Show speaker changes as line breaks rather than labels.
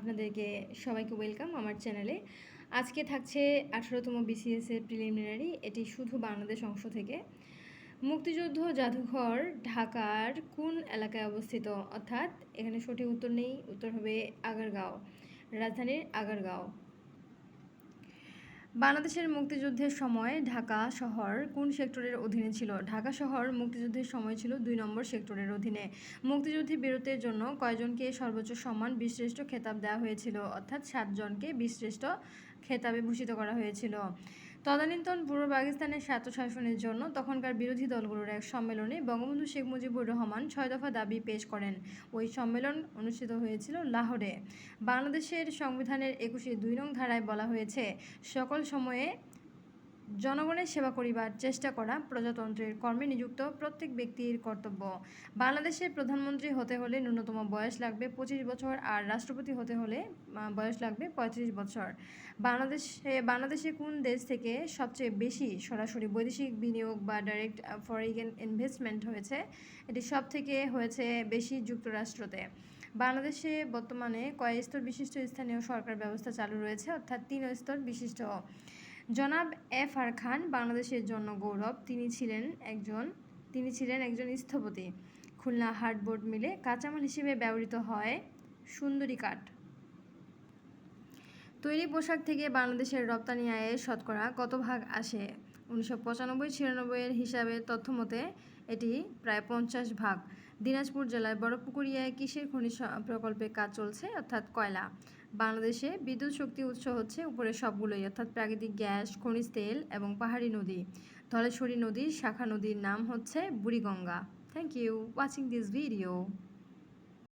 আপনাদেরকে সবাইকে ওয়েলকাম আমার চ্যানেলে। আজকে থাকছে 18তম BCS এর প্রিলিমিনারি। এটি শুধু বাংলাদেশ অংশ থেকে। মুক্তিযুদ্ধ জাদুঘর ঢাকার কোন এলাকায় অবস্থিত? অর্থাৎ এখানে সঠিক উত্তর নেই, উত্তর হবে আগারগাঁও, রাজধানীর আগারগাঁও। বাংলাদেশের মুক্তিযুদ্ধের সময় ঢাকা শহর কোন সেক্টরের অধীনে ছিল? ঢাকা শহর মুক্তিযুদ্ধের সময় ছিল 2 নম্বর সেক্টরের অধীনে। মুক্তিযুদ্ধে বীরত্বের জন্য কয়জনকে সর্বোচ্চ সম্মান বীরশ্রেষ্ঠ খেতাব দেওয়া হয়েছিল? অর্থাৎ 7 জনকে বীরশ্রেষ্ঠ খেতাবে ভূষিত করা হয়েছিল। তদানীন্তন পূর্ব পাকিস্তানের স্বায়ত্তশাসনের জন্য তখনকার বিরোধী দলগুলোর এক সম্মেলনে বঙ্গবন্ধু শেখ মুজিবুর রহমান 6 দফা দাবি পেশ করেন। ওই সম্মেলন অনুষ্ঠিত হয়েছিল লাহোরে। বাংলাদেশের সংবিধানের 21-2 নং ধারায় বলা হয়েছে, সকল সময়ে জনগণের সেবা করিবার চেষ্টা করা প্রজাতন্ত্রের কর্মে নিযুক্ত প্রত্যেক ব্যক্তির কর্তব্য। বাংলাদেশের প্রধানমন্ত্রী হতে হলে ন্যূনতম বয়স লাগবে 25 বছর, আর রাষ্ট্রপতি হতে হলে বয়স লাগবে 35 বছর। বাংলাদেশে কোন দেশ থেকে সবচেয়ে বেশি সরাসরি বৈদেশিক বিনিয়োগ বা ডাইরেক্ট ফরেন ইনভেস্টমেন্ট হয়েছে? এটি সব থেকে হয়েছে বেশি যুক্তরাষ্ট্রতে। বাংলাদেশে বর্তমানে কয় স্তর বিশিষ্ট স্থানীয় সরকার ব্যবস্থা চালু রয়েছে? অর্থাৎ 3 স্তর বিশিষ্ট। জনাব এফ.আর. খান বাংলাদেশের জন্য গৌরব। তিনি ছিলেন একজন স্থপতি। খুলনা হার্ডবোর্ড মিলে কাঁচামাল হিসেবে ব্যবহৃত হয় সুন্দরী কাঠ। তৈরি পোশাক থেকে বাংলাদেশের রপ্তানি আয়ের শতকরা কত ভাগ আসে? 1995-96 এর হিসাবের তথ্য মতে এটি প্রায় 50 ভাগ। দিনাজপুর জেলার বড়পুকুরিয়ায় কিসের খনিজ প্রকল্পে কাজ চলছে? অর্থাৎ কয়লা। বাংলাদেশে বিদ্যুৎ শক্তি উৎস হচ্ছে উপরের সবগুলোই, অর্থাৎ প্রাকৃতিক গ্যাস, খনিজ তেল এবং পাহাড়ি নদী। ধলেশ্বরী নদীর শাখা নদীর নাম হচ্ছে Buriganga. Thank you watching this video.